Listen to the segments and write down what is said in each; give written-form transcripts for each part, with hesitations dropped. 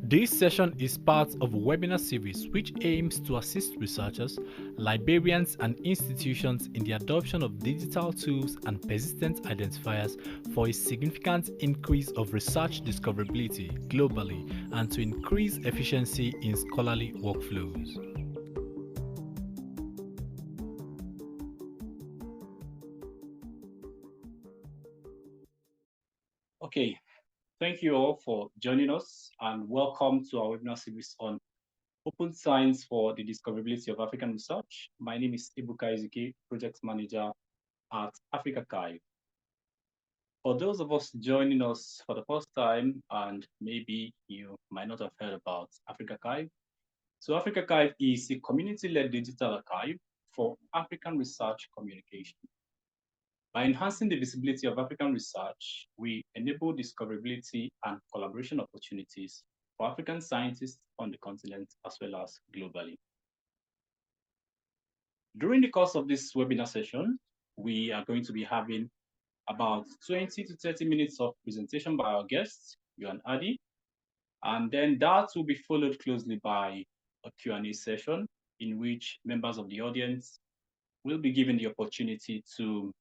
This session is part of a webinar series which aims to assist researchers, librarians, and institutions in the adoption of digital tools and persistent identifiers for a significant increase of research discoverability globally and to increase efficiency in scholarly workflows. Okay, thank you all for joining us and welcome to our webinar series on Open Science for the Discoverability of African Research. My name is Ebuka Ezike, Project Manager at AfricaChive. For those of us joining us for the first time, and maybe you might not have heard about AfricaChive. So AfricaChive is a community-led digital archive for African research communication. By enhancing the visibility of African research, we enable discoverability and collaboration opportunities for African scientists on the continent as well as globally. During the course of this webinar session, we are going to be having about 20 to 30 minutes of presentation by our guests, Euan and Adie, and then that will be followed closely by a Q&A session in which members of the audience will be given the opportunity to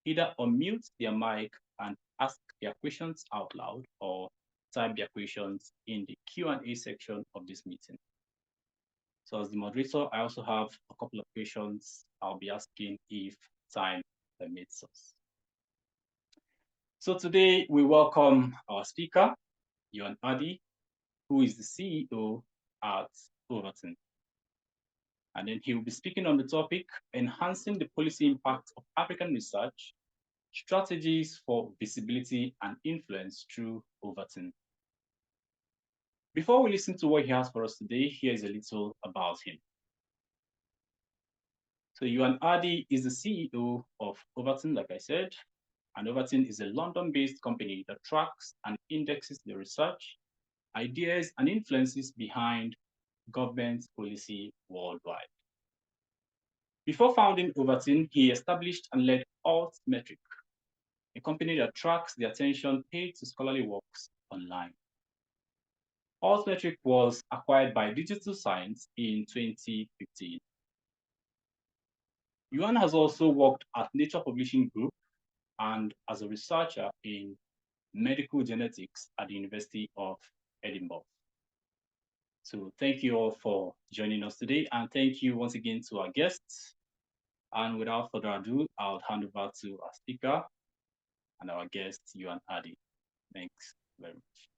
either unmute their mic and ask their questions out loud or type their questions in the Q&A section of this meeting. So as the moderator, I also have a couple of questions I'll be asking if time permits us. So today we welcome our speaker, Euan Adie, who is the CEO at Overton. And then he will be speaking on the topic, enhancing the policy impact of African research, strategies for visibility and influence through Overton. Before we listen to what he has for us today, here's a little about him. So Euan Adie is the CEO of Overton, like I said, and Overton is a London-based company that tracks and indexes the research, ideas, and influences behind government policy worldwide. Before founding Overton, he established and led Altmetric, a company that tracks the attention paid to scholarly works online. Altmetric was acquired by Digital Science in 2015. Euan has also worked at Nature Publishing Group and as a researcher in medical genetics at the University of Edinburgh. So thank you all for joining us today, and thank you once again to our guests. And without further ado, I'll hand over to our speaker and our guest, Euan Adie. Thanks very much.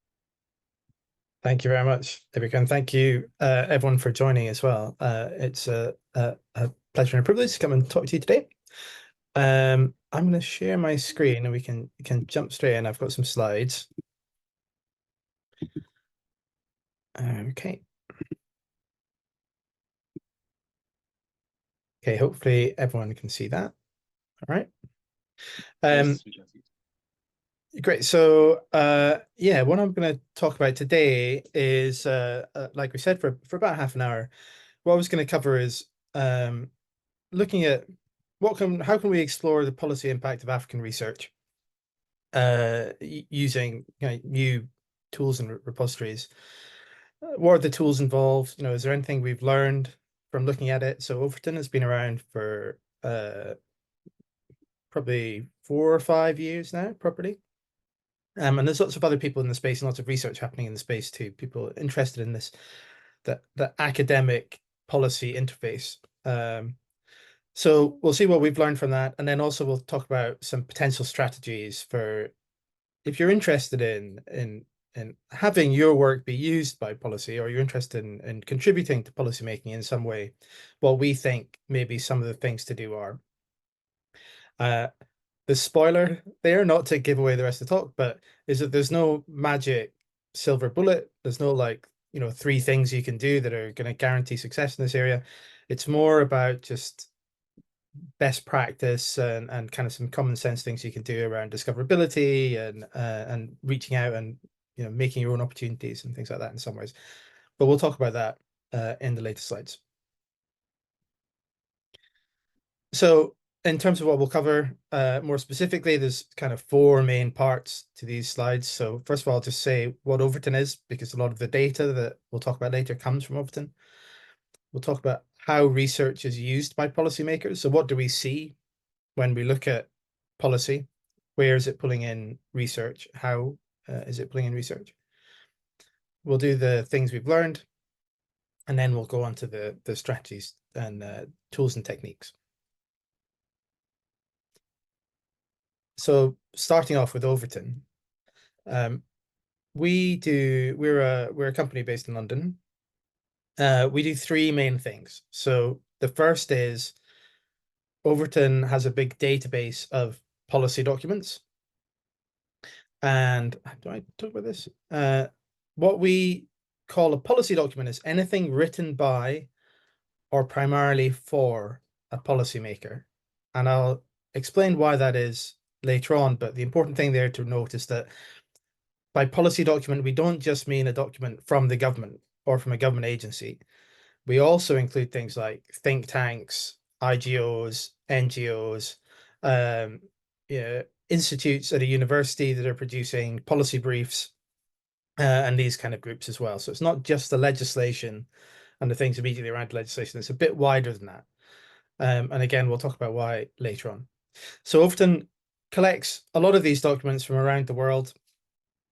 Thank you very much, Ebuka, and thank you everyone for joining as well. It's a pleasure and a privilege to come and talk to you today. I'm going to share my screen and we can jump straight in. I've got some slides. Okay. Okay, hopefully everyone can see that. All right. Yes, we can see it. Great. So yeah, what I'm going to talk about today is, like we said, for about half an hour, what I was going to cover is looking at how can we explore the policy impact of African research using new tools and repositories. What are the tools involved? Is there anything we've learned from looking at it? So Overton has been around for probably 4 or 5 years now, properly. And there's lots of other people in the space and lots of research happening in the space too, people interested in this, the academic policy interface. So we'll see what we've learned from that. And then also we'll talk about some potential strategies for if you're interested in having your work be used by policy, or you're interested in contributing to policymaking in some way, what we think maybe some of the things to do are. The spoiler there, not to give away the rest of the talk, but is that there's no magic silver bullet. There's no 3 things you can do that are going to guarantee success in this area. It's more about just best practice and kind of some common sense things you can do around discoverability and reaching out and making your own opportunities and things like that in some ways. But we'll talk about that in the later slides. So in terms of what we'll cover more specifically, there's kind of four main parts to these slides. So first of all, I'll just say what Overton is, because a lot of the data that we'll talk about later comes from Overton. We'll talk about how research is used by policymakers. So what do we see when we look at policy? Where is it pulling in research? How is it pulling in research? We'll do the things we've learned, and then we'll go on to the strategies and tools and techniques. So starting off with Overton, we're a company based in London. We do three main things. So the first is Overton has a big database of policy documents. And do I talk about this? What we call a policy document is anything written by or primarily for a policymaker. And I'll explain why that is later on, but the important thing there to note is that by policy document, we don't just mean a document from the government or from a government agency. We also include things like think tanks, IGOs, NGOs, institutes at a university that are producing policy briefs, and these kind of groups as well. So it's not just the legislation and the things immediately around legislation. It's a bit wider than that. And again, we'll talk about why later on. So Overton collects a lot of these documents from around the world.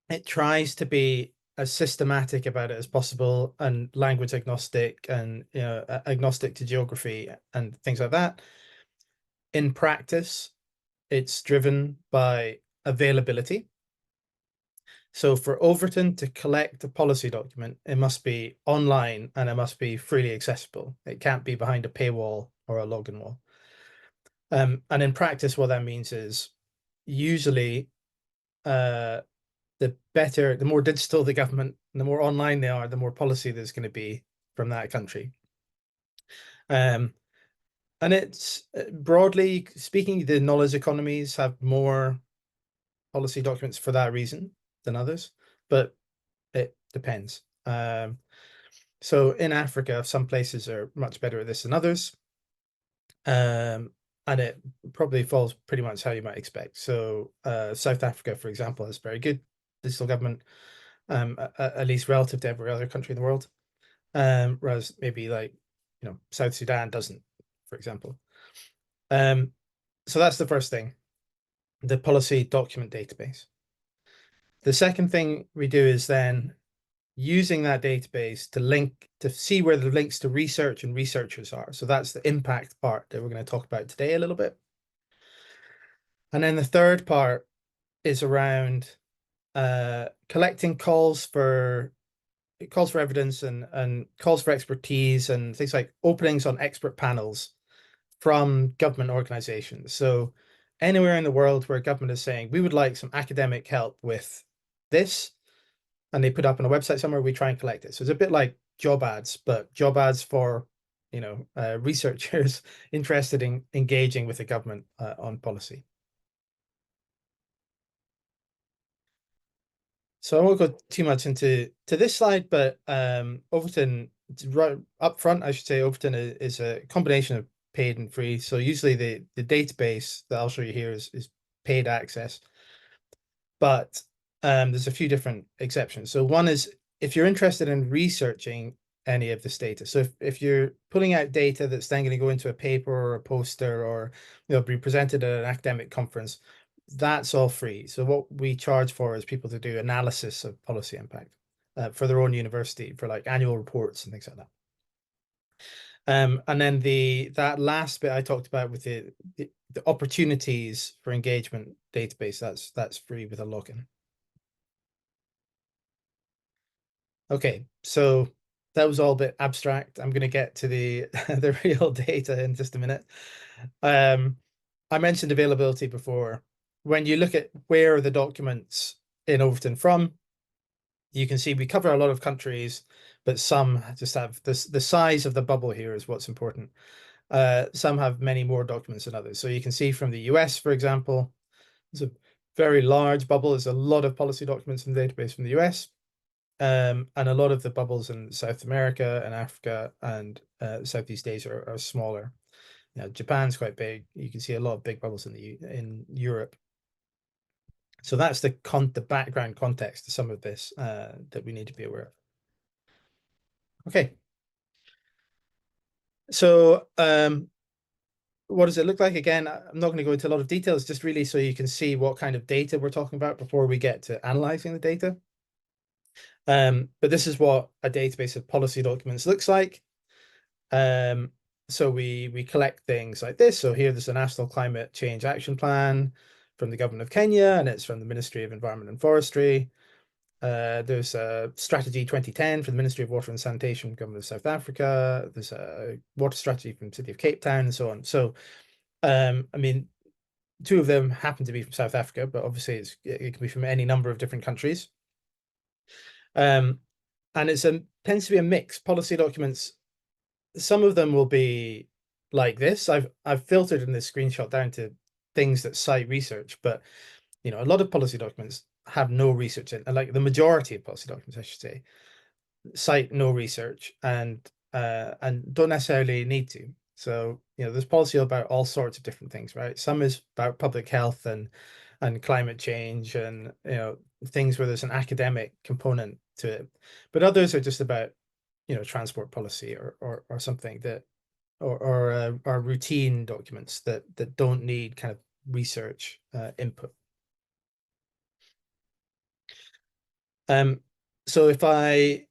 It tries to be as systematic about it as possible and language agnostic and agnostic to geography and things like that. In practice, it's driven by availability. So for Overton to collect a policy document, it must be online and it must be freely accessible. It can't be behind a paywall or a login wall. And in practice, what that means is usually the more digital the government, the more online they are, the more policy there's going to be from that country. And it's broadly speaking, the knowledge economies have more policy documents for that reason than others, but it depends. So in Africa, some places are much better at this than others. And it probably falls pretty much how you might expect. So South Africa, for example, has very good digital government, at least relative to every other country in the world. Whereas maybe like, South Sudan doesn't, for example. So that's the first thing, the policy document database. The second thing we do is then using that database to see where the links to research and researchers are. So that's the impact part that we're going to talk about today a little bit. And then the third part is around collecting calls for evidence and calls for expertise and things like openings on expert panels from government organizations. So anywhere in the world where government is saying, we would like some academic help with this, and they put up on a website somewhere, we try and collect it. So it's a bit like job ads, but job ads for, researchers interested in engaging with the government on policy. So I won't go too much into this slide, but Overton, right up front, I should say, Overton is a combination of paid and free. So usually the database that I'll show you here is paid access, but there's a few different exceptions. So one is if you're interested in researching any of this data. So if you're pulling out data that's then going to go into a paper or a poster or be presented at an academic conference, that's all free. So what we charge for is people to do analysis of policy impact for their own university, for like annual reports and things like that. And then that last bit I talked about with the opportunities for engagement database, that's free with a login. Okay, so that was all a bit abstract. I'm going to get to the the real data in just a minute. I mentioned availability before. When you look at where are the documents in Overton from, you can see we cover a lot of countries, but some just have the size of the bubble here is what's important. Some have many more documents than others. So you can see from the US, for example, it's a very large bubble. There's a lot of policy documents in the database from the US. And a lot of the bubbles in South America and Africa and Southeast Asia are smaller. Japan's quite big. You can see a lot of big bubbles in Europe. So that's the background context to some of this that we need to be aware of. Okay. So what does it look like? Again, I'm not going to go into a lot of details, just really so you can see what kind of data we're talking about before we get to analyzing the data. But this is what a database of policy documents looks like. So we collect things like this. So here there's a National Climate Change Action Plan from the government of Kenya, and it's from the Ministry of Environment and Forestry. There's a Strategy 2010 from the Ministry of Water and Sanitation, Government of South Africa. There's a water strategy from the City of Cape Town, and so on. So, I mean, two of them happen to be from South Africa, but obviously it can be from any number of different countries. And it tends to be a mix. Policy documents, some of them will be like this. I've filtered in this screenshot down to things that cite research, but a lot of policy documents have no research in, and like the majority of policy documents, I should say, cite no research and don't necessarily need to. So there's policy about all sorts of different things, right? Some is about public health and climate change and things where there's an academic component to it, but others are just about transport policy or something that or routine documents that don't need kind of research input. So if I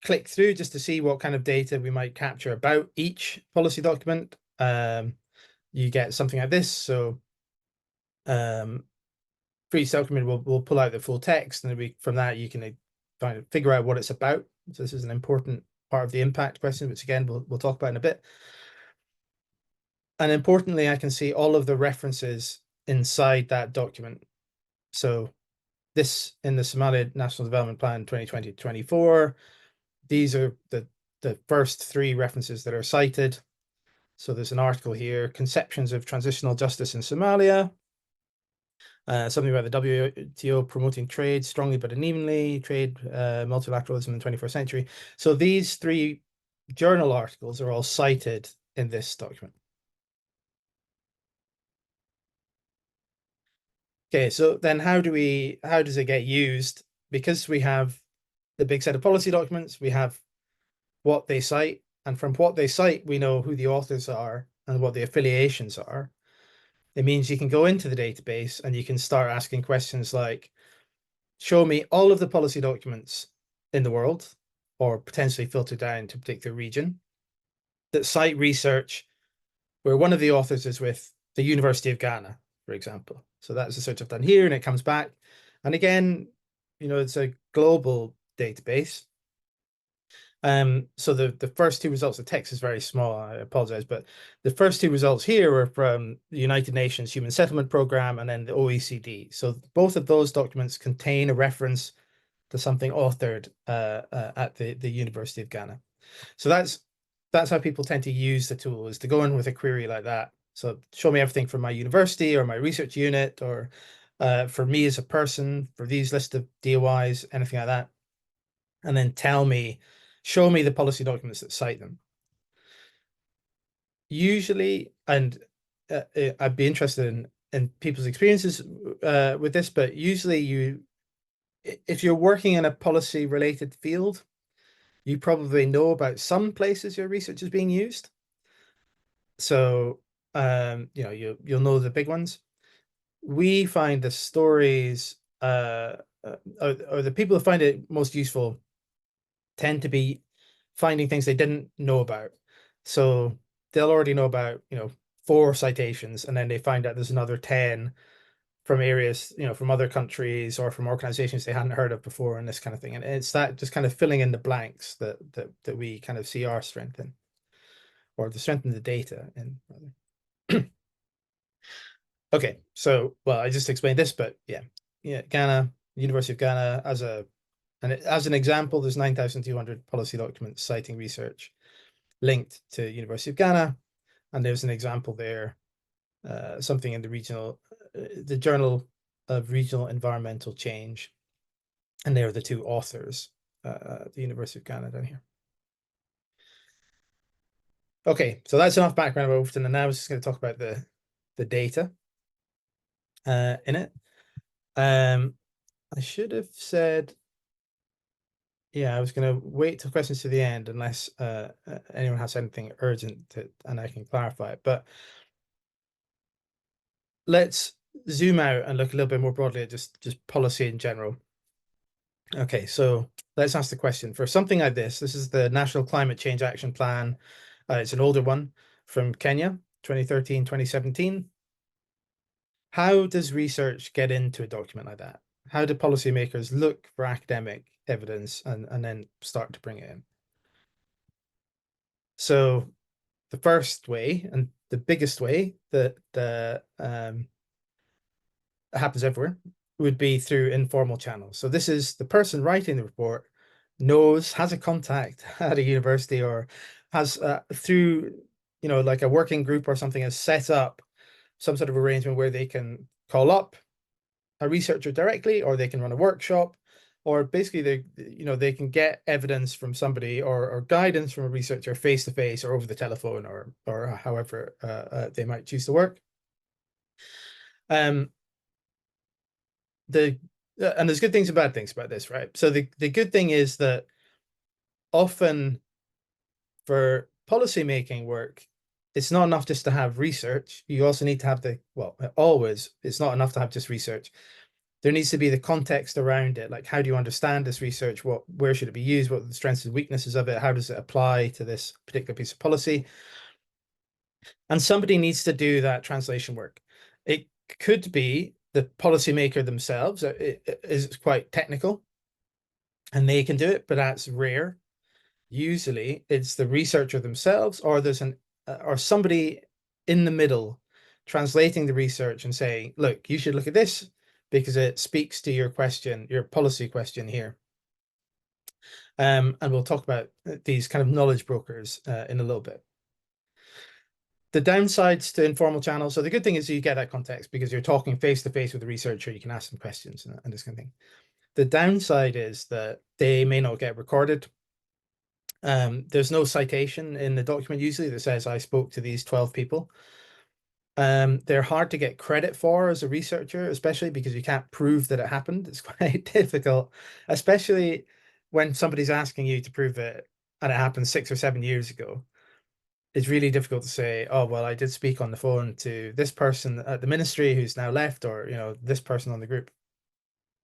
click through just to see what kind of data we might capture about each policy document, you get something like this. So for each document, we'll pull out the full text, and from that you can figure out what it's about. So this is an important part of the impact question, which again we'll talk about in a bit. And importantly, I can see all of the references inside that document. So this in the Somalia National Development Plan 2020-24, these are the first three references that are cited. So there's an article here, Conceptions of Transitional Justice in Somalia, something about the WTO promoting trade strongly but unevenly, trade multilateralism in the 21st century. So these three journal articles are all cited in this document. Okay, so then how does it get used? Because we have the big set of policy documents, we have what they cite, and from what they cite, we know who the authors are and what the affiliations are. It means you can go into the database and you can start asking questions like, show me all of the policy documents in the world, or potentially filter down to a particular region, that cite research where one of the authors is with the University of Ghana, for example. So that's the search I've done here, and it comes back. And again, it's a global database. So the first two results, the text is very small, I apologize, but the first two results here are from the United Nations Human Settlement Program and then the OECD. So both of those documents contain a reference to something authored at the University of Ghana. So that's how people tend to use the tool, is to go in with a query like that. So show me everything from my university or my research unit, or for me as a person, for these list of DOIs, anything like that. And then show me the policy documents that cite them. Usually, and I'd be interested in people's experiences with this, but usually if you're working in a policy related field, you probably know about some places your research is being used. So, you'll know the big ones. We find the stories, or the people who find it most useful tend to be finding things they didn't know about. So they'll already know about, 4 citations, and then they find out there's another 10 from areas, from other countries or from organizations they hadn't heard of before, and this kind of thing. And it's that just kind of filling in the blanks that we kind of see our strength in, or the strength in the data in, rather. Okay, so, well, I just explained this, but yeah, Ghana, University of Ghana, as an example, there's 9,200 policy documents citing research linked to University of Ghana, and there's an example there, something in the Journal of Regional Environmental Change, and they're the two authors, the University of Ghana down here. Okay, so that's enough background about Overton, and now I was just going to talk about the data in it. I should have said, yeah, I was going to wait till questions to the end unless anyone has anything urgent and I can clarify it. But let's zoom out and look a little bit more broadly at just policy in general. Okay, so let's ask the question. For something like this is the National Climate Change Action Plan. It's an older one from Kenya, 2013, 2017. How does research get into a document like that? How do policymakers look for academic evidence and then start to bring it in? So the first way and the biggest way that happens everywhere would be through informal channels. So this is the person writing the report has a contact at a university or has through, like a working group or something, has set up some sort of arrangement where they can call up a researcher directly, or they can run a workshop, or basically they can get evidence from somebody or guidance from a researcher face to face or over the telephone or however they might choose to work. And there's good things and bad things about this, right? So the good thing is that often for policymaking work, it's not enough just to have research. You also need to have it's not enough to have just research. There needs to be the context around it. Like, how do you understand this research? Where should it be used? What are the strengths and weaknesses of it? How does it apply to this particular piece of policy? And somebody needs to do that translation work. It could be the policymaker themselves. It is quite technical and they can do it, but that's rare. Usually it's the researcher themselves, or there's or somebody in the middle translating the research and saying, look, you should look at this because it speaks to your question, your policy question here. And we'll talk about these kind of knowledge brokers in a little bit. The downsides to informal channels. So the good thing is you get that context because you're talking face to face with the researcher. You can ask them questions and this kind of thing. The downside is that they may not get recorded. There's no citation in the document usually that says I spoke to these 12 people. They're hard to get credit for as a researcher, especially because you can't prove that it happened. It's quite difficult, especially when somebody's asking you to prove it and it happened 6 or 7 years ago. It's really difficult to say, oh, well, I did speak on the phone to this person at the ministry who's now left, or, this person on the group.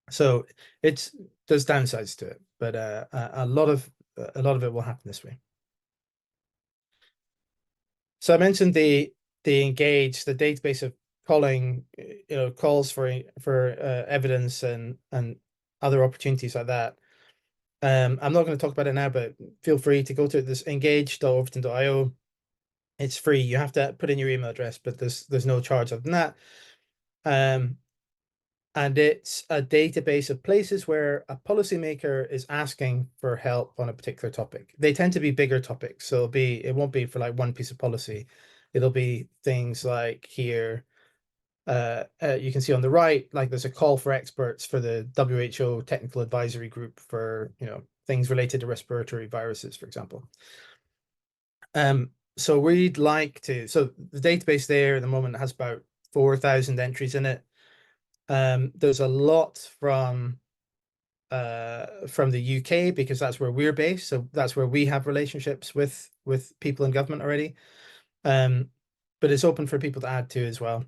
So there's downsides to it, but a lot of it will happen this way. So I mentioned the engage, the database of calling, calls for evidence and other opportunities like that. I'm not going to talk about it now, but feel free to go to this engage.overton.io. It's free. You have to put in your email address, but there's no charge other than that. And it's a database of places where a policymaker is asking for help on a particular topic. They tend to be bigger topics, so it won't be for like one piece of policy. It'll be things like here. You can see on the right, like there's a call for experts for the WHO technical advisory group for things related to respiratory viruses, for example. So we'd like to. So the database there at the moment has about 4,000 entries in it. There's a lot from the UK because that's where we're based. So that's where we have relationships with people in government already. But it's open for people to add to as well.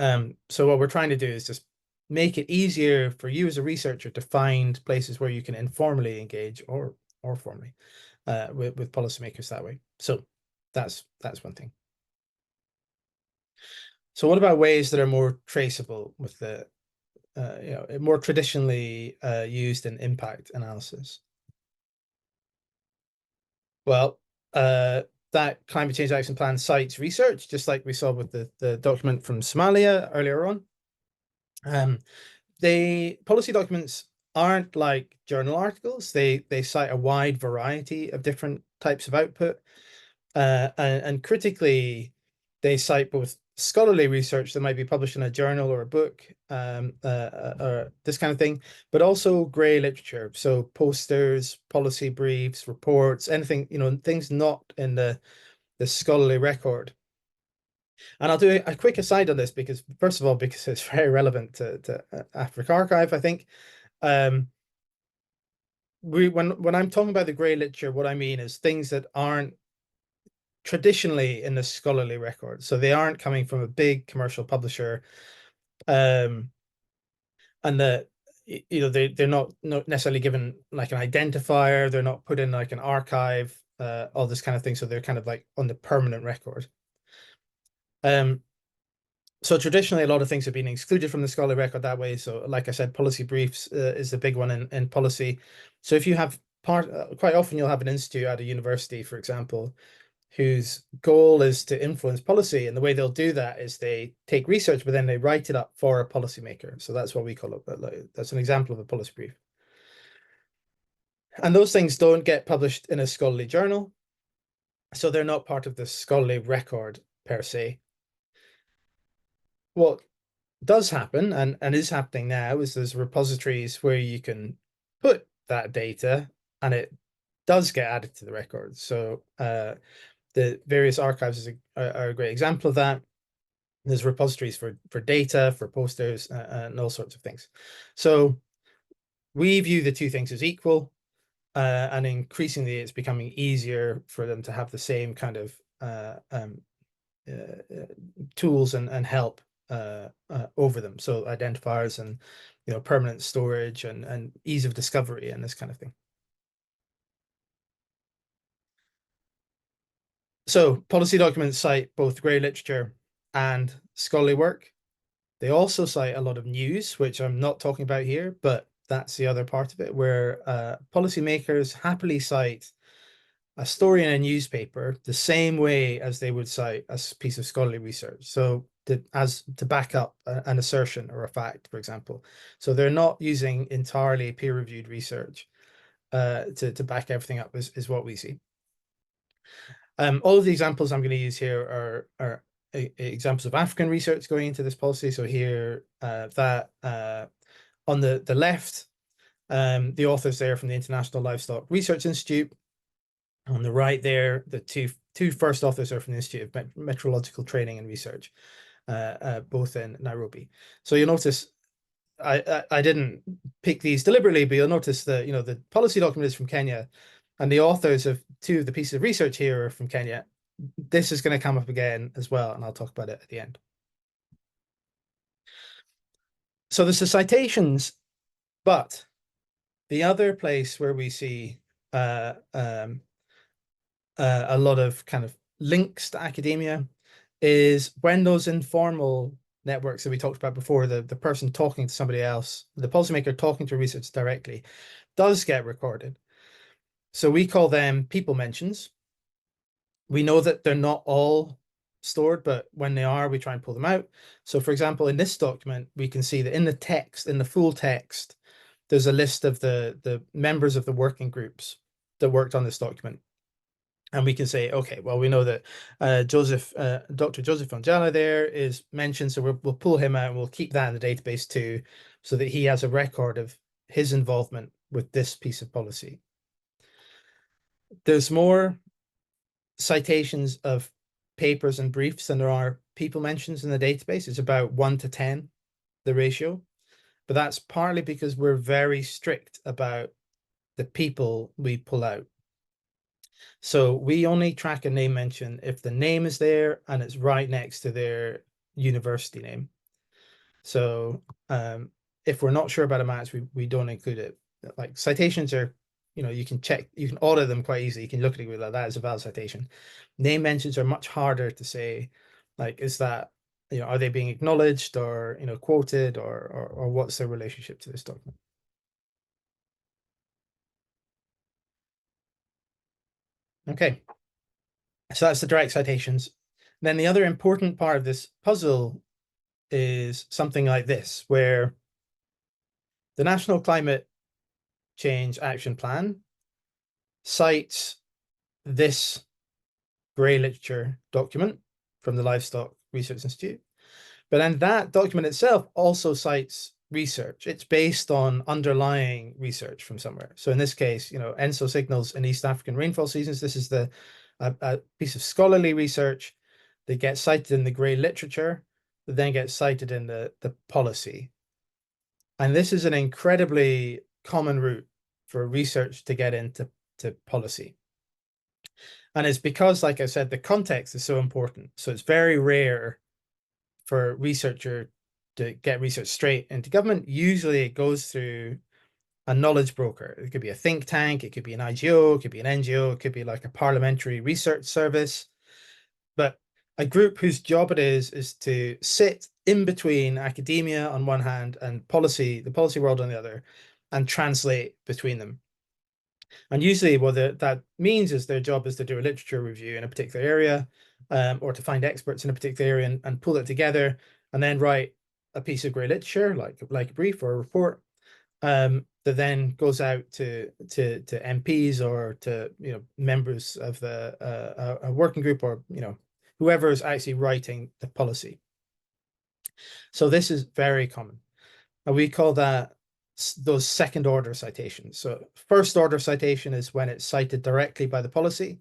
So what we're trying to do is just make it easier for you as a researcher to find places where you can informally engage or formally with policymakers that way. So that's one thing. So what about ways that are more traceable with the more traditionally used in impact analysis? Well, that climate change action plan cites research, just like we saw with the document from Somalia earlier on. Policy documents aren't like journal articles. They cite a wide variety of different types of output. And critically, they cite both scholarly research that might be published in a journal or a book, or this kind of thing, but also grey literature. So posters, policy briefs, reports, anything, things not in the the scholarly record. And I'll do a quick aside on this because, first of all, because it's very relevant to Africa Archive, I think. When I'm talking about the grey literature, what I mean is things that aren't traditionally in the scholarly record. So they aren't coming from a big commercial publisher, and that they're not necessarily given like an identifier. They're not put in like an archive, all this kind of thing. So they're kind of like on the permanent record. So traditionally, a lot of things have been excluded from the scholarly record that way. So like I said, policy briefs is the big one in policy. So if you have quite often you'll have an institute at a university, for example, whose goal is to influence policy. And the way they'll do that is they take research, but then they write it up for a policymaker. So that's what we call it. That's an example of a policy brief. And those things don't get published in a scholarly journal. So they're not part of the scholarly record per se. What does happen and is happening now is there's repositories where you can put that data and it does get added to the record. So the various archives are a great example of that. There's repositories for data, for posters, and all sorts of things. So we view the two things as equal, and increasingly it's becoming easier for them to have the same kind of tools and help over them. So identifiers and permanent storage and ease of discovery and this kind of thing. So policy documents cite both grey literature and scholarly work. They also cite a lot of news, which I'm not talking about here, but that's the other part of it, where policymakers happily cite a story in a newspaper the same way as they would cite a piece of scholarly research. So to back up an assertion or a fact, for example. So they're not using entirely peer-reviewed research to back everything up is what we see. All of the examples I'm going to use here are examples of African research going into this policy. So here, that on the left, the authors there from the International Livestock Research Institute. On the right there, the two first authors are from the Institute of Meteorological Training and Research, both in Nairobi. So you'll notice I didn't pick these deliberately, but you'll notice that the policy document is from Kenya, and the authors of two of the pieces of research here are from Kenya. This is going to come up again as well, and I'll talk about it at the end. So there's the citations, but the other place where we see a lot of kind of links to academia is when those informal networks that we talked about before, the person talking to somebody else, the policymaker talking to research directly, does get recorded. So we call them people mentions. We know that they're not all stored, but when they are, we try and pull them out. So for example, in this document, we can see that in the text, in the full text, there's a list of the members of the working groups that worked on this document. And we can say, okay, well, we know that Dr. Joseph Onjala there is mentioned, so we'll pull him out and we'll keep that in the database too, so that he has a record of his involvement with this piece of policy. There's more citations of papers and briefs than there are people mentions in the database. It's about 1 to 10, the ratio. But that's partly because we're very strict about the people we pull out. So we only track a name mention if the name is there and it's right next to their university name. So if we're not sure about a match, we don't include it. Like citations are, you can check, you can audit them quite easily. You can look at it like that as a valid citation. Name mentions are much harder to say, like, is that, are they being acknowledged or, quoted or what's their relationship to this document? Okay, so that's the direct citations. Then the other important part of this puzzle is something like this, where the National Climate Change Action Plan cites this grey literature document from the Livestock Research Institute. But then that document itself also cites research. It's based on underlying research from somewhere. So in this case, ENSO signals in East African rainfall seasons. This is the a piece of scholarly research that gets cited in the grey literature, that then gets cited in the policy. And this is an incredibly common route for research to get into policy. And it's because, like I said, the context is so important. So it's very rare for a researcher to get research straight into government. Usually it goes through a knowledge broker. It could be a think tank, it could be an IGO, it could be an NGO, it could be like a parliamentary research service. But a group whose job it is to sit in between academia on one hand and policy, the policy world on the other, and translate between them. And usually what that means is their job is to do a literature review in a particular area, or to find experts in a particular area and pull it together and then write a piece of grey literature, like a brief or a report, that then goes out to MPs or to members of a working group, or whoever is actually writing the policy. So this is very common, and we call that those second order citations. So first order citation is when it's cited directly by the policy.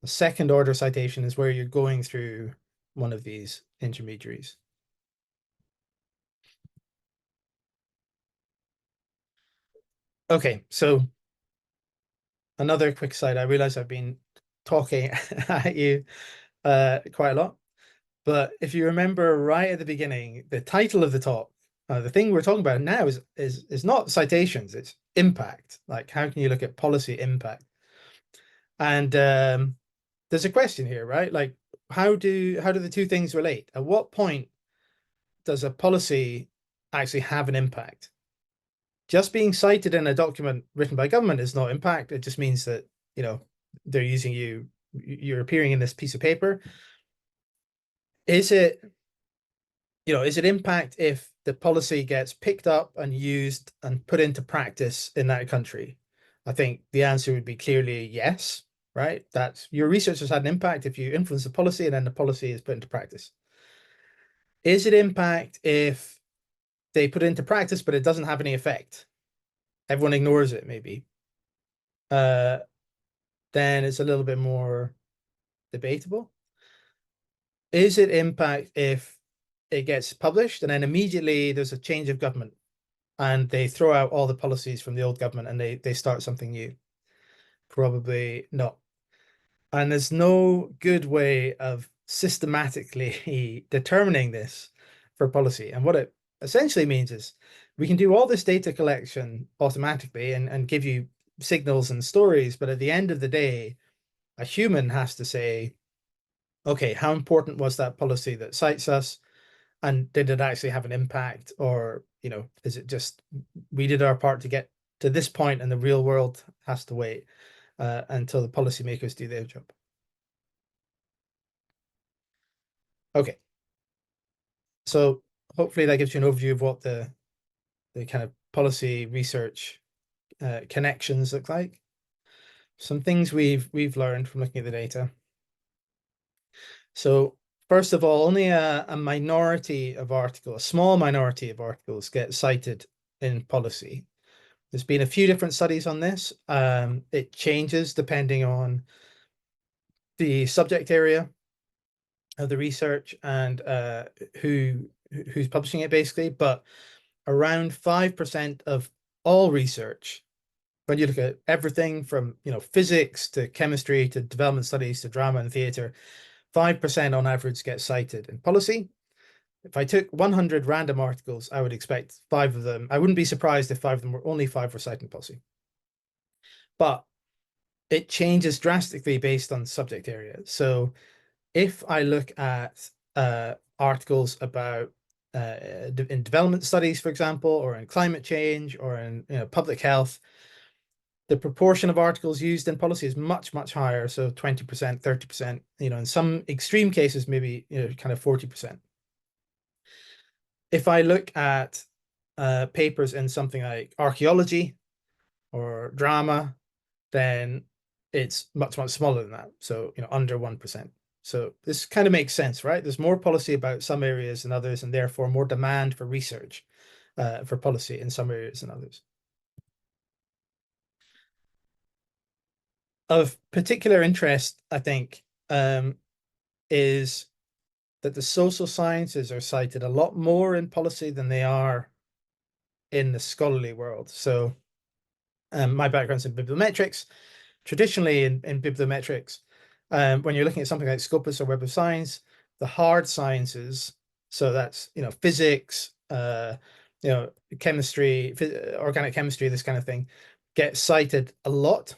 The second order citation is where you're going through one of these intermediaries. Okay, so another quick slide. I realize I've been talking at you quite a lot, but if you remember right at the beginning, the title of the talk, the thing we're talking about now is not citations, it's impact. Like, how can you look at policy impact? And there's a question here, right? Like, how do the two things relate? At what point does a policy actually have an impact? Just being cited in a document written by government is not impact. It just means that, they're using you're appearing in this piece of paper. Is it impact if the policy gets picked up and used and put into practice in that country? I think the answer would be clearly yes, right? That's your research has had an impact if you influence the policy and then the policy is put into practice. Is it impact if they put it into practice, but it doesn't have any effect? Everyone ignores it, maybe. Then it's a little bit more debatable. Is it impact if it gets published and then immediately there's a change of government and they throw out all the policies from the old government and they start something new? Probably not. And there's no good way of systematically determining this for policy. And what it essentially means is we can do all this data collection automatically and give you signals and stories, but at the end of the day, a human has to say, okay, how important was that policy that cites us? And did it actually have an impact? Or, is it just we did our part to get to this point and the real world has to wait until the policymakers do their job? Okay. So hopefully that gives you an overview of what the kind of policy research connections look like. Some things we've learned from looking at the data. So first of all, only a minority of articles, a small minority of articles get cited in policy. There's been a few different studies on this. It changes depending on the subject area of the research and who's publishing it, basically. But around 5% of all research, when you look at everything from physics to chemistry to development studies to drama and theatre, 5% on average get cited in policy. If I took 100 random articles, I would expect 5 of them. I wouldn't be surprised if 5 of them were only 5 were cited in policy. But it changes drastically based on subject area. So if I look at articles about in development studies, for example, or in climate change or in public health, the proportion of articles used in policy is much, much higher. So 20%, 30%, in some extreme cases, maybe kind of 40%. If I look at papers in something like archaeology or drama, then it's much, much smaller than that. So, under 1%. So this kind of makes sense, right? There's more policy about some areas than others, and therefore more demand for research for policy in some areas than others. Of particular interest, I think, is that the social sciences are cited a lot more in policy than they are in the scholarly world. So my background's in bibliometrics. Traditionally in bibliometrics, when you're looking at something like Scopus or Web of Science, the hard sciences, so that's, physics, chemistry, organic chemistry, this kind of thing, get cited a lot.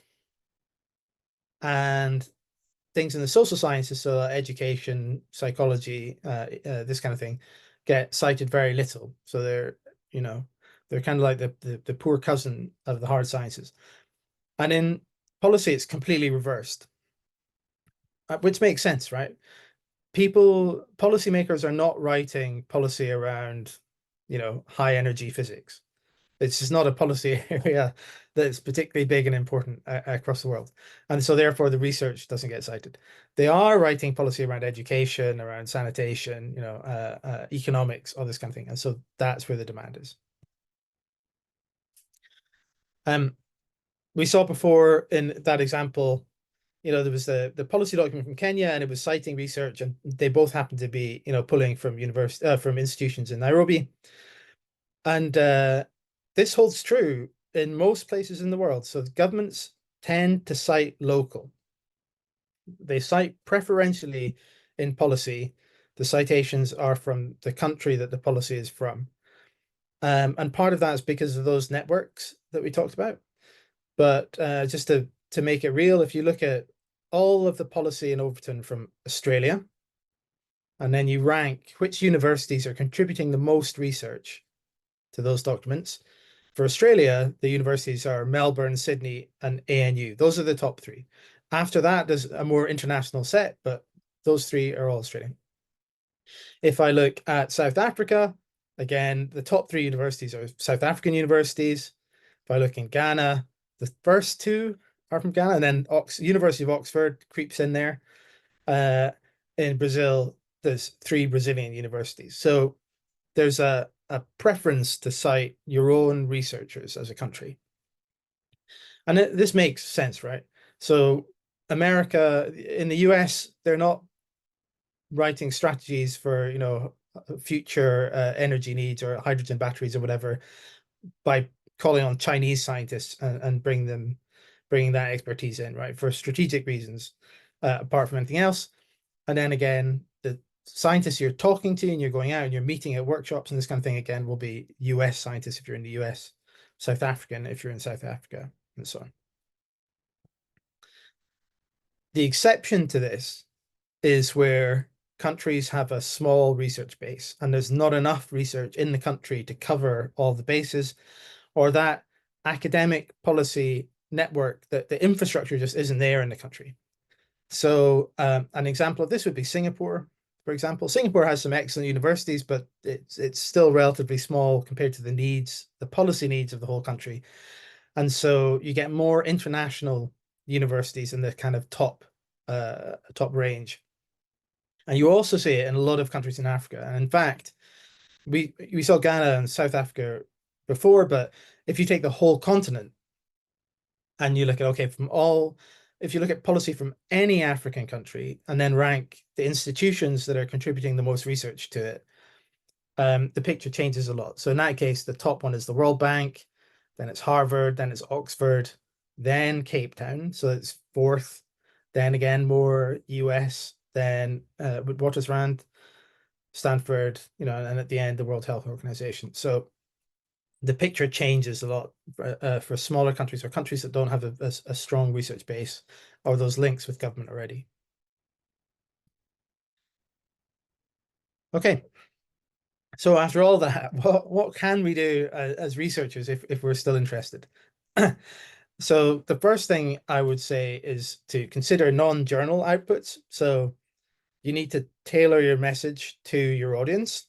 And things in the social sciences, so education, psychology, this kind of thing, get cited very little. So they're kind of like the poor cousin of the hard sciences. And in policy, it's completely reversed, which makes sense, right? Policymakers are not writing policy around, high energy physics. It's just not a policy area that's particularly big and important across the world. And so therefore the research doesn't get cited. They are writing policy around education, around sanitation, economics, all this kind of thing. And so that's where the demand is. We saw before in that example, there was the policy document from Kenya, and it was citing research, and they both happened to be, pulling from from institutions in Nairobi. And this holds true in most places in the world. So the governments tend to cite local. They cite preferentially in policy. The citations are from the country that the policy is from. And part of that is because of those networks that we talked about. But just to make it real, if you look at all of the policy in Overton from Australia, and then you rank which universities are contributing the most research to those documents. For Australia, the universities are Melbourne, Sydney, and ANU. Those are the top three. After that, there's a more international set, but those three are all Australian. If I look at South Africa, again, the top three universities are South African universities. If I look in Ghana, the first two are from Ghana, and then University of Oxford creeps in there. In Brazil, there's 3 Brazilian universities. So there's a preference to cite your own researchers as a country. And this makes sense, right? So America, in the US, they're not writing strategies for, future energy needs or hydrogen batteries or whatever by calling on Chinese scientists and bringing that expertise in, right? For strategic reasons, apart from anything else. And then again, the scientists you're talking to and you're going out and you're meeting at workshops and this kind of thing, again, will be US scientists if you're in the US, South African if you're in South Africa, and so on. The exception to this is where countries have a small research base and there's not enough research in the country to cover all the bases, or that academic policy network, that the infrastructure just isn't there in the country. So an example of this would be Singapore, for example. Singapore has some excellent universities, but it's still relatively small compared to the policy needs of the whole country. And so you get more international universities in the kind of top range. And you also see it in a lot of countries in Africa. And in fact, we saw Ghana and South Africa before, but if you take the whole continent and you look at, okay, if you look at policy from any African country and then rank the institutions that are contributing the most research to it, the picture changes a lot. So in that case, the top one is the World Bank, then it's Harvard, then it's Oxford, then Cape Town. So it's 4th, then again, more US, then Witwatersrand, Stanford, and at the end, the World Health Organization. So the picture changes a lot for smaller countries or countries that don't have a strong research base or those links with government already. Okay. So after all that, what can we do as researchers if we're still interested? So the first thing I would say is to consider non-journal outputs. So you need to tailor your message to your audience.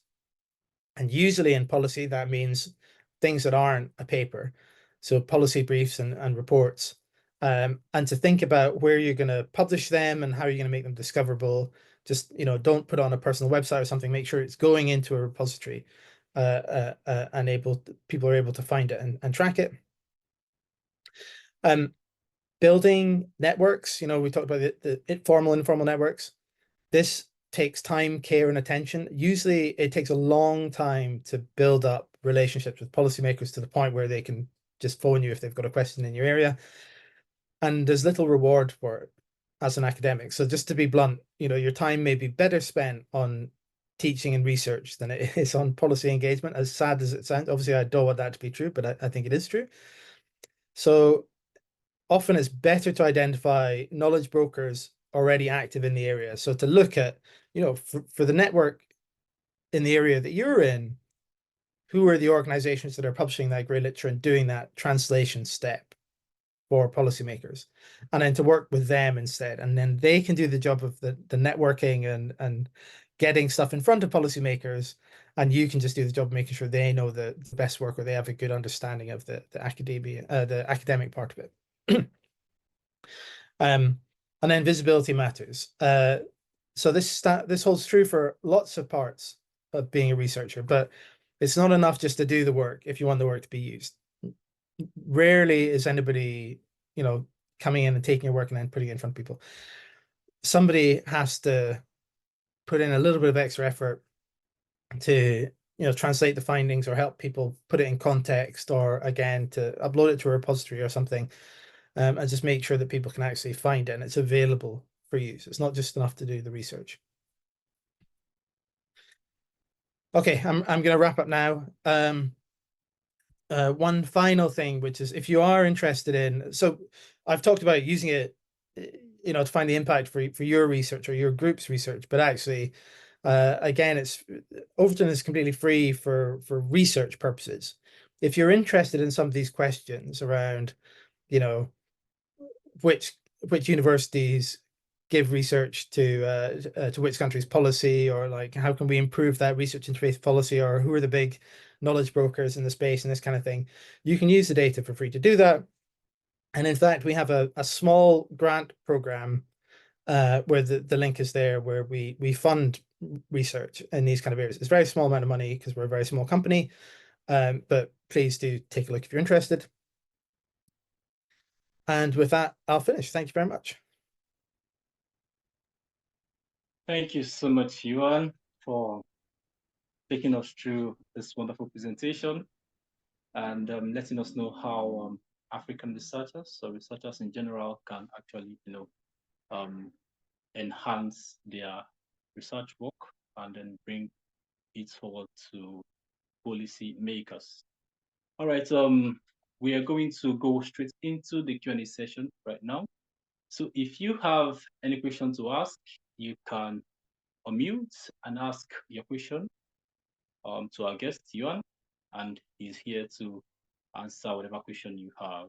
And usually in policy, that means things that aren't a paper. So policy briefs and reports. And to think about where you're going to publish them and how you're going to make them discoverable. Just, don't put on a personal website or something. Make sure it's going into a repository and people are able to find it and track it. building networks, we talked about the formal, informal networks. This takes time, care, and attention. Usually it takes a long time to build up relationships with policymakers to the point where they can just phone you if they've got a question in your area. And there's little reward for it as an academic. So just to be blunt, your time may be better spent on teaching and research than it is on policy engagement, as sad as it sounds. Obviously, I don't want that to be true, but I think it is true. So often it's better to identify knowledge brokers already active in the area. So to look at, for the network in the area that you're in, who are the organizations that are publishing that grey literature and doing that translation step for policymakers, and then to work with them instead. And then they can do the job of the networking and getting stuff in front of policymakers, and you can just do the job of making sure they know the best work, or they have a good understanding of the academic part of it. And then visibility matters. So this holds true for lots of parts of being a researcher, but it's not enough just to do the work if you want the work to be used. Rarely is anybody, coming in and taking your work and then putting it in front of people. Somebody has to put in a little bit of extra effort to, translate the findings or help people put it in context, or again, to upload it to a repository or something, and just make sure that people can actually find it and it's available for use. It's not just enough to do the research. Okay, I'm going to wrap up now. One final thing, which is if you are interested in, so I've talked about using it, to find the impact for your research or your group's research, but actually, again, Overton is completely free for research purposes. If you're interested in some of these questions around, which universities give research to which country's policy, or like how can we improve that research interface policy, or who are the big knowledge brokers in the space and this kind of thing, you can use the data for free to do that. And in fact, we have a small grant program where the link is there, where we fund research in these kind of areas. It's a very small amount of money because we're a very small company, but please do take a look if you're interested. And with that, I'll finish. Thank you very much. Thank you so much, Euan, for taking us through this wonderful presentation and letting us know how African researchers, or researchers in general, can actually, enhance their research work and then bring it forward to policy makers. All right, we are going to go straight into the Q&A session right now. So if you have any question to ask, you can unmute and ask your question to our guest, Euan, and he's here to answer whatever question you have.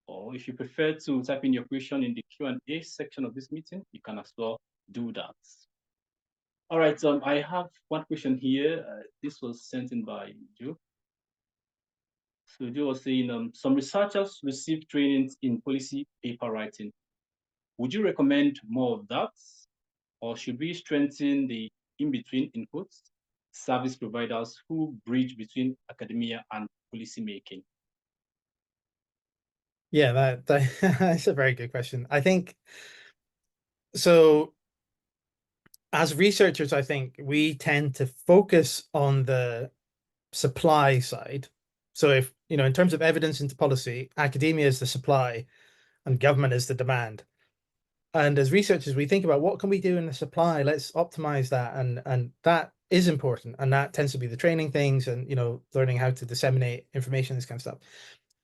Or if you prefer to type in your question in the Q&A section of this meeting, you can as well do that. All right, I have one question here. This was sent in by Joe. So Joe was saying, some researchers receive trainings in policy paper writing. Would you recommend more of that? Or should we strengthen the in-between inputs, service providers who bridge between academia and policy making? Yeah, that's a very good question. I think so. As researchers, I think we tend to focus on the supply side. So if, in terms of evidence into policy, academia is the supply and government is the demand. And as researchers, we think about what can we do in the supply? Let's optimize that. And that is important. And that tends to be the training things and, learning how to disseminate information, this kind of stuff.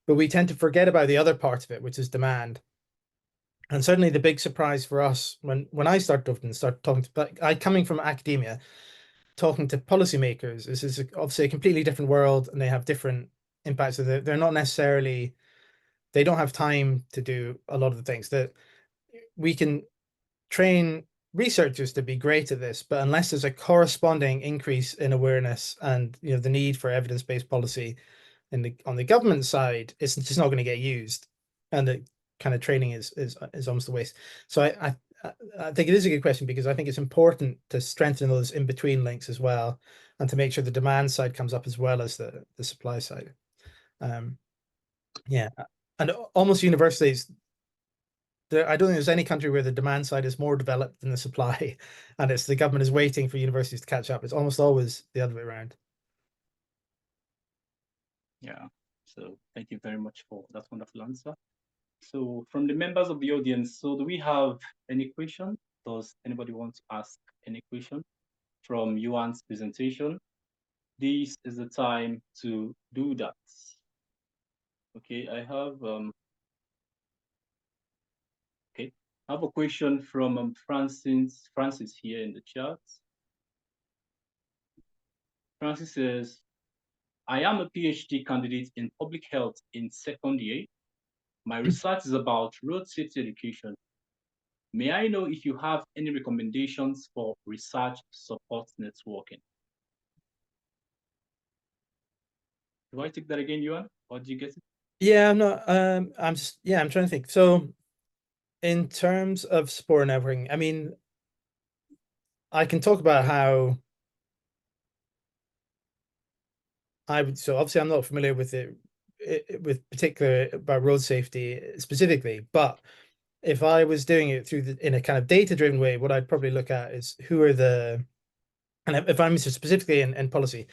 But we tend to forget about the other part of it, which is demand. And certainly the big surprise for us when I started talking to, coming from academia, talking to policymakers, this is obviously a completely different world, and they have different impacts. So they're not necessarily, they don't have time to do a lot of the things that we can train researchers to be great at this, but unless there's a corresponding increase in awareness and the need for evidence-based policy on the government side, it's just not going to get used, and the kind of training is almost a waste. So I think it is a good question, because I think it's important to strengthen those in-between links as well, and to make sure the demand side comes up as well as the supply side. Yeah, and almost universities, I don't think there's any country where the demand side is more developed than the supply, and it's the government is waiting for universities to catch up. It's almost always the other way around. Yeah. So thank you very much for that wonderful answer. So from the members of the audience, so do we have any question? Does anybody want to ask any question from Euan's presentation? This is the time to do that. Okay, I have a question from Francis here in the chat. Francis says, I am a PhD candidate in public health in second year. My research is about road safety education. May I know if you have any recommendations for research support networking? Do I take that again, Euan? Or did you get it? Yeah, I'm not. I'm trying to think. So, in terms of support networking, I mean, I can talk about how I would. So obviously, I'm not familiar with it with particular about road safety specifically, but if I was doing it through in a kind of data-driven way, what I'd probably look at is who are the, and if I'm specifically in policy,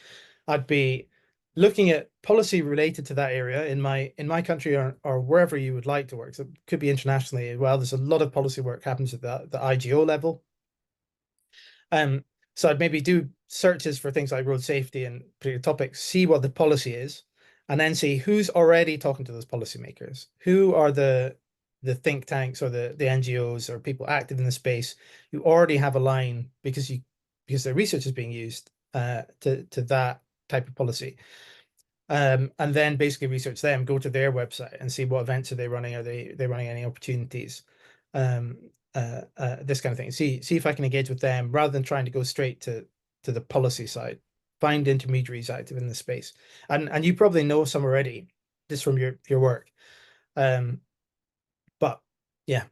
I'd be looking at policy related to that area in my country or wherever you would like to work. So it could be internationally as well. There's a lot of policy work happens at the IGO level. So I'd maybe do searches for things like road safety and particular topics, see what the policy is, and then see who's already talking to those policymakers. Who are the think tanks or the NGOs or people active in the space who already have a line because their research is being used to that type of policy. And then basically research them, go to their website and see what events are they running. Are they running any opportunities? This kind of thing. See if I can engage with them rather than trying to go straight to the policy side. Find intermediaries active in the space, and you probably know some already just from your work. But yeah,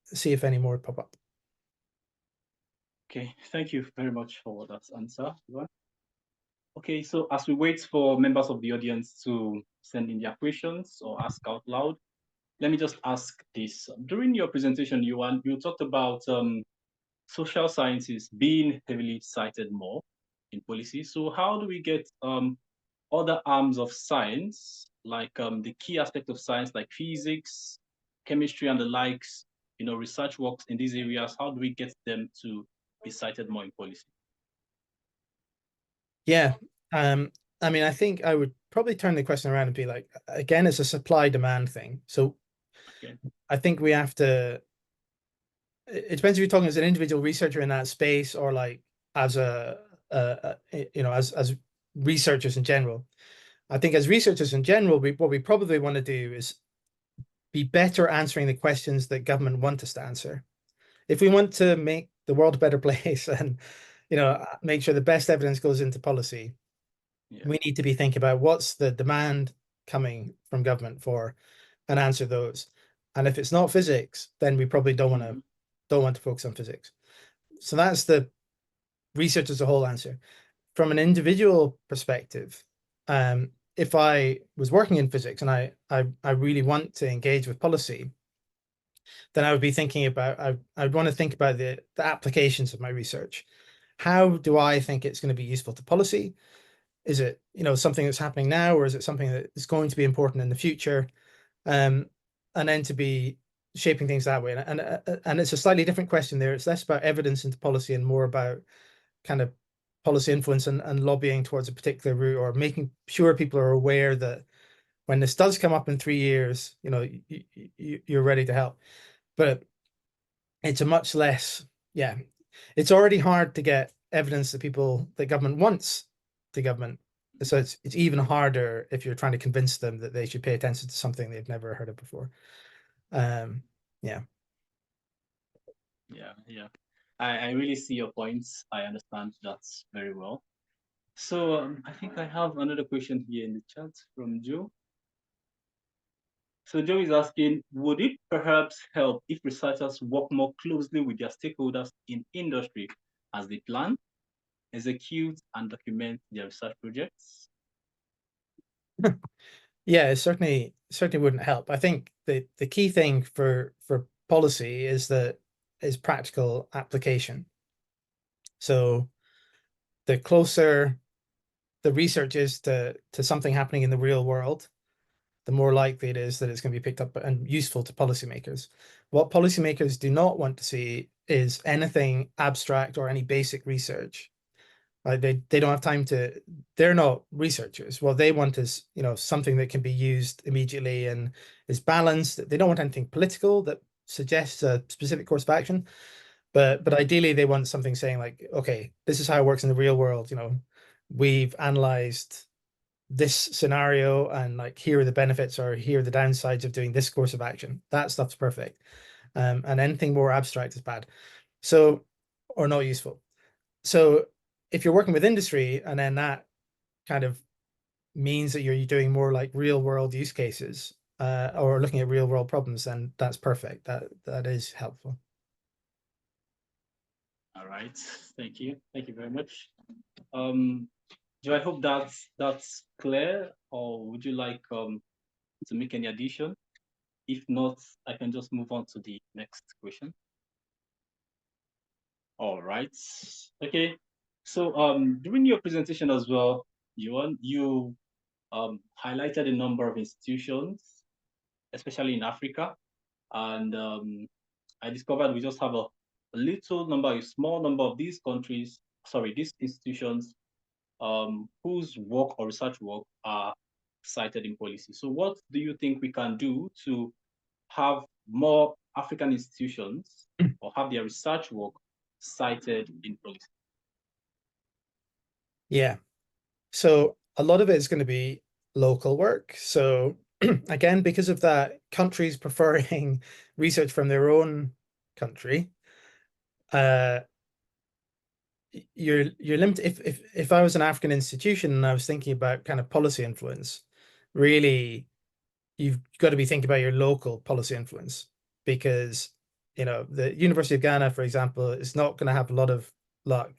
see if any more pop up. Okay, thank you very much for that answer, Euan. Okay, so as we wait for members of the audience to send in their questions or ask out loud, let me just ask this. During your presentation, Euan, you talked about social sciences being heavily cited more in policy. So how do we get other arms of science, like the key aspect of science, like physics, chemistry, and the likes, research works in these areas, how do we get them to be cited more in policy? Yeah. I mean, I think I would probably turn the question around and be like, again, it's a supply demand thing. So okay. I think we have to, it depends if you're talking as an individual researcher in that space or like as as researchers in general. I think as researchers in general, what we probably want to do is be better answering the questions that government want us to answer. If we want to make the world a better place and make sure the best evidence goes into policy, we need to be thinking about what's the demand coming from government for and answer those. And if it's not physics, then we probably don't want to focus on physics. So that's the research as a whole answer. From an individual perspective, if I was working in physics and I really want to engage with policy, then I would be thinking about, I'd want to think about the applications of my research. How do I think it's going to be useful to policy? Is it, something that's happening now, or is it something that is going to be important in the future? And then to be shaping things that way. And it's a slightly different question there. It's less about evidence into policy and more about kind of policy influence and lobbying towards a particular route, or making sure people are aware that when this does come up in 3 years, you're ready to help. But it's a much less, it's already hard to get evidence that government wants to government. So it's even harder if you're trying to convince them that they should pay attention to something they've never heard of before. Yeah. I really see your points. I understand that very well. So I think I have another question here in the chat from Joe. So Joe is asking, would it perhaps help if researchers work more closely with their stakeholders in industry as they plan, execute, and document their research projects? Yeah, it certainly wouldn't help. I think the key thing for policy is practical application. So the closer the research is to something happening in the real world, the more likely it is that it's going to be picked up and useful to policymakers. What policymakers do not want to see is anything abstract or any basic research. Like they don't have time to, they're not researchers. What they want is, something that can be used immediately and is balanced. They don't want anything political that suggests a specific course of action. But ideally they want something saying like, okay, this is how it works in the real world. We've analyzed this scenario and like here are the benefits or here are the downsides of doing this course of action. That stuff's perfect. And anything more abstract is bad. So, or not useful. So if you're working with industry and then that kind of means that you're doing more like real world use cases or looking at real world problems, then that's perfect. That is helpful. All right, thank you very much. Do I hope that's clear, or would you like to make any addition? If not, I can just move on to the next question. All right. Okay. So during your presentation as well, Euan, you highlighted a number of institutions, especially in Africa, and I discovered we just have a small number of these institutions whose work or research work are cited in policy. So what do you think we can do to have more African institutions or have their research work cited in policy? Yeah. So a lot of it is going to be local work. So again, because of that, countries preferring research from their own country, you're limited. If I was an African institution and I was thinking about kind of policy influence, really, you've got to be thinking about your local policy influence because the University of Ghana, for example, is not going to have a lot of luck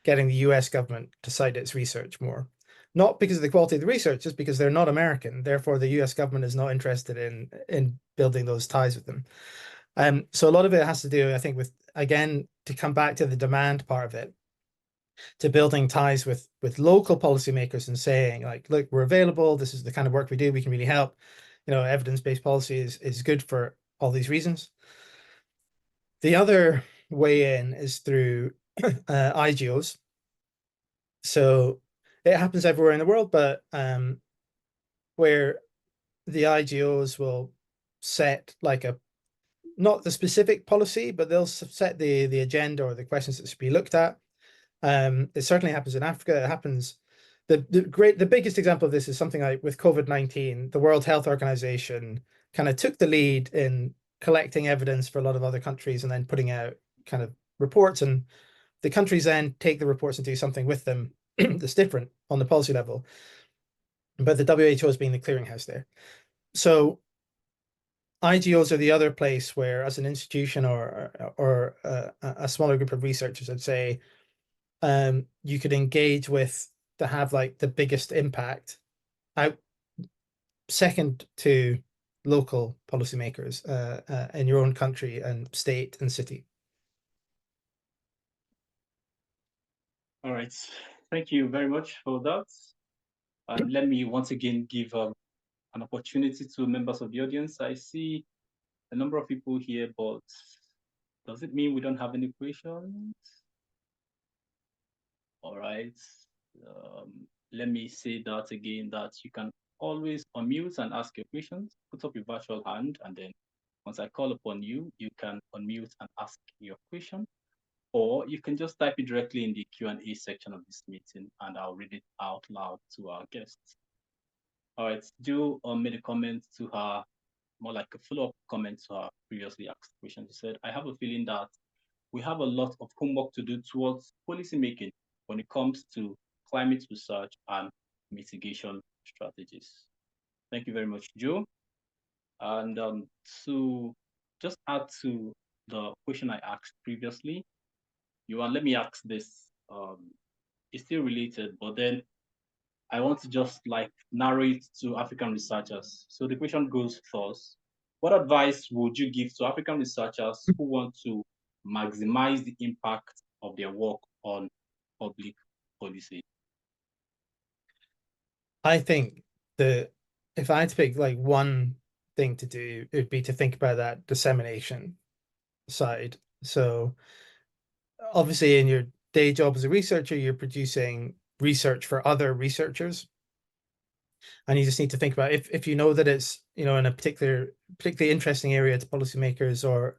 getting the US government to cite its research more. Not because of the quality of the research, just because they're not American. Therefore, the US government is not interested in building those ties with them. So a lot of it has to do, I think, with, again, to come back to the demand part of it, to building ties with local policymakers and saying like, look, we're available. This is the kind of work we do. We can really help. Evidence-based policy is good for all these reasons. The other way in is through IGOs. So it happens everywhere in the world, but where the IGOs will set like not the specific policy, but they'll set the agenda or the questions that should be looked at. It certainly happens in Africa. It happens. The biggest example of this is something like with COVID-19, the World Health Organization kind of took the lead in collecting evidence for a lot of other countries and then putting out kind of reports, and the countries then take the reports and do something with them that's different on the policy level. But the WHO is being the clearinghouse there. So IGOs are the other place where, as an institution or a smaller group of researchers, I'd say, you could engage with to have like the biggest impact out second to local policymakers in your own country and state and city. All right, thank you very much for that. And let me once again give an opportunity to members of the audience. I see a number of people here, but does it mean we don't have any questions? All right. Let me say that again, that you can always unmute and ask your questions. Put up your virtual hand, and then once I call upon you, you can unmute and ask your question. Or you can just type it directly in the Q&A section of this meeting, and I'll read it out loud to our guests. All right, Jo made a comment to her, more like a follow-up comment to her previously asked question. She said, I have a feeling that we have a lot of homework to do towards policy making when it comes to climate research and mitigation strategies. Thank you very much, Jo. And to just add to the question I asked previously, Euan, let me ask this. It's still related, but then I want to just like narrow it to African researchers. So the question goes thus: what advice would you give to African researchers who want to maximize the impact of their work on public policy? I think that if I had to pick like one thing to do, it would be to think about that dissemination side. So obviously in your day job as a researcher, you're producing research for other researchers. And you just need to think about if you know that it's, you know, in a particularly interesting area to policymakers or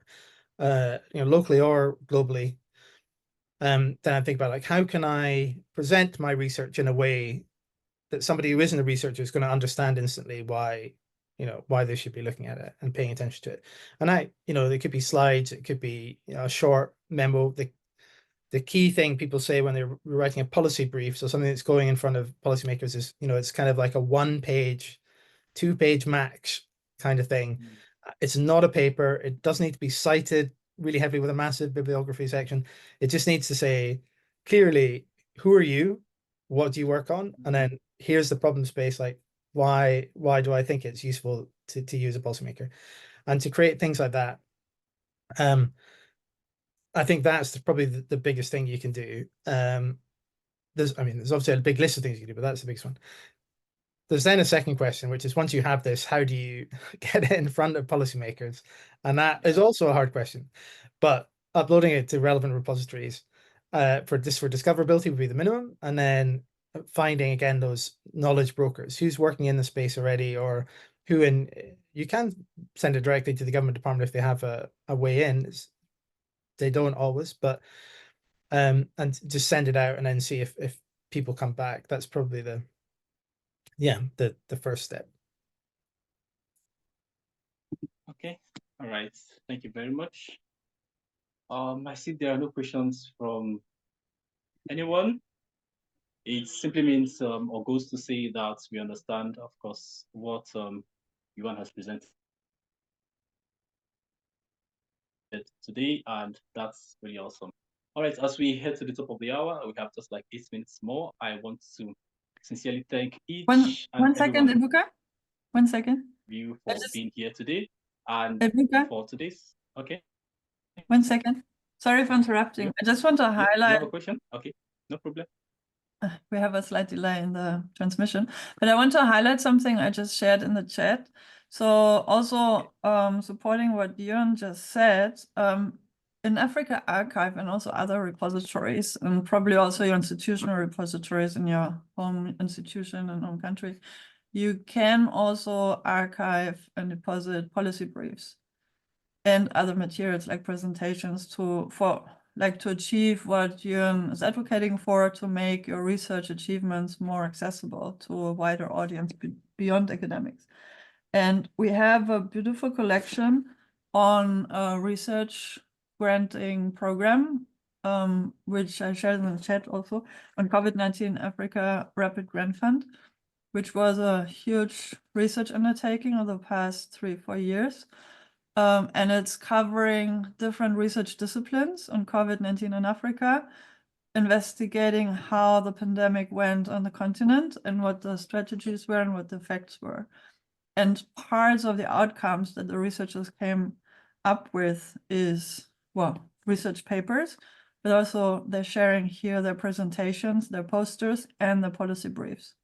you know, locally or globally, then I think about like, how can I present my research in a way that somebody who isn't a researcher is going to understand instantly why, you know, why they should be looking at it and paying attention to it. And you know, there could be slides, it could be, you know, a short memo. The key thing people say when they're writing a policy brief, so something that's going in front of policymakers, is, you know, it's kind of like a 1-page, 2-page max kind of thing. It's not a paper. It doesn't need to be cited really heavily with a massive bibliography section. It just needs to say clearly, who are you? What do you work on? And then here's the problem space. Like, why do I think it's useful to use a policymaker? And to create things like that, I think that's probably the biggest thing you can do. There's obviously a big list of things you can do, but that's the biggest one. There's then a second question, which is, once you have this, how do you get it in front of policymakers? And that is also a hard question. But uploading it to relevant repositories for discoverability would be the minimum. And then finding, again, those knowledge brokers, who's working in the space already, or you can send it directly to the government department if they have a way in. They don't always, but and just send it out and then see if people come back. That's probably the first step. Okay, all right. Thank you very much. I see there are no questions from anyone. It simply means or goes to say that we understand, of course, what Euan has presented today, and that's really awesome. All right, as we head to the top of the hour, we have just like 8 minutes more. I want to sincerely thank each one second, Ebuka. 1 second. You for being here today and Ebuka, for today's. Okay. 1 second. Sorry for interrupting. I just want to highlight. You have a question? Okay, no problem. We have a slight delay in the transmission, but I want to highlight something I just shared in the chat. So also supporting what Euan just said, in Africa Archive and also other repositories, and probably also your institutional repositories in your home institution and home country, you can also archive and deposit policy briefs and other materials like presentations to achieve what Euan is advocating for, to make your research achievements more accessible to a wider audience beyond academics. And we have a beautiful collection on a research granting program, which I shared in the chat also, on COVID-19 Africa Rapid Grant Fund, which was a huge research undertaking over the past 3-4 years. And it's covering different research disciplines on COVID-19 in Africa, investigating how the pandemic went on the continent and what the strategies were and what the effects were. And parts of the outcomes that the researchers came up with is, well, research papers, but also they're sharing here their presentations, their posters, and their policy briefs.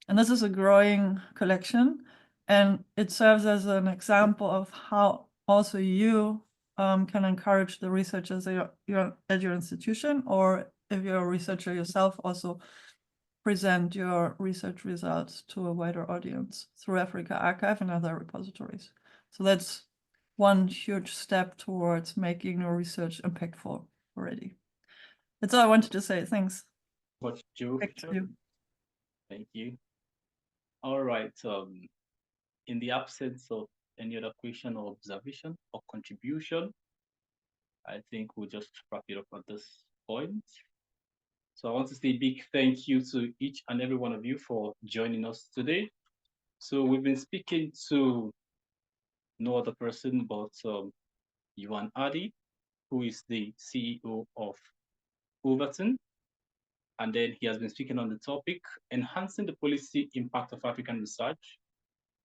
And this is a growing collection, and it serves as an example of how also you can encourage the researchers at your institution, or if you're a researcher yourself, also present your research results to a wider audience through Africa Archive and other repositories. So that's one huge step towards making your research impactful already. That's all I wanted to say. Thanks. Much, Joe. Back to you. Thank you. All right. In the absence of any other question or observation or contribution, I think we'll just wrap it up at this point. So I want to say a big thank you to each and every one of you for joining us today. So we've been speaking to no other person but Euan Adie, who is the CEO of Overton. And then he has been speaking on the topic, enhancing the policy impact of African research,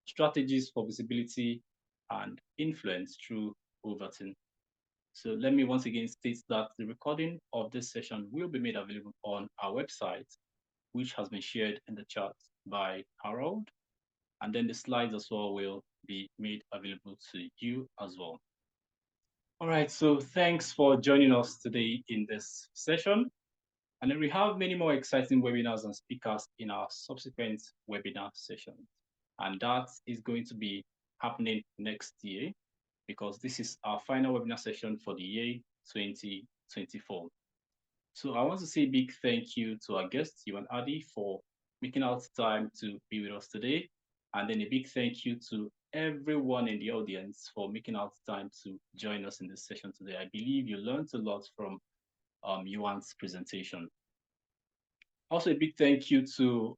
strategies for visibility and influence through Overton. So let me once again state that the recording of this session will be made available on our website, which has been shared in the chat by Harold. And then the slides as well will be made available to you as well. All right, so thanks for joining us today in this session. And then we have many more exciting webinars and speakers in our subsequent webinar sessions. And that is going to be happening next year, because this is our final webinar session for the year 2024. So I want to say a big thank you to our guest, Euan Adie, for making out time to be with us today. And then a big thank you to everyone in the audience for making out time to join us in this session today. I believe you learned a lot from Euan's presentation. Also, a big thank you to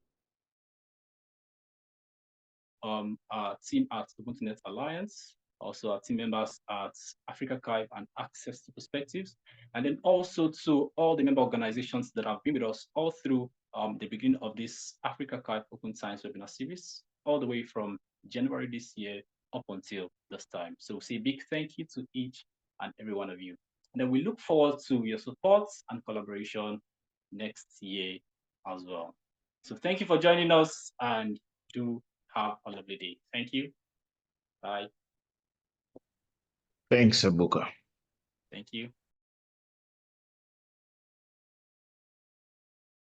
our team at Ubuntu Alliance, also our team members at Africa Archive and Access to Perspectives, and then also to all the member organizations that have been with us all through the beginning of this Africa Archive Open Science webinar series, all the way from January this year up until this time. So say a big thank you to each and every one of you. And then we look forward to your support and collaboration next year as well. So thank you for joining us, and do have a lovely day. Thank you. Bye. Thanks, Abuka. Thank you.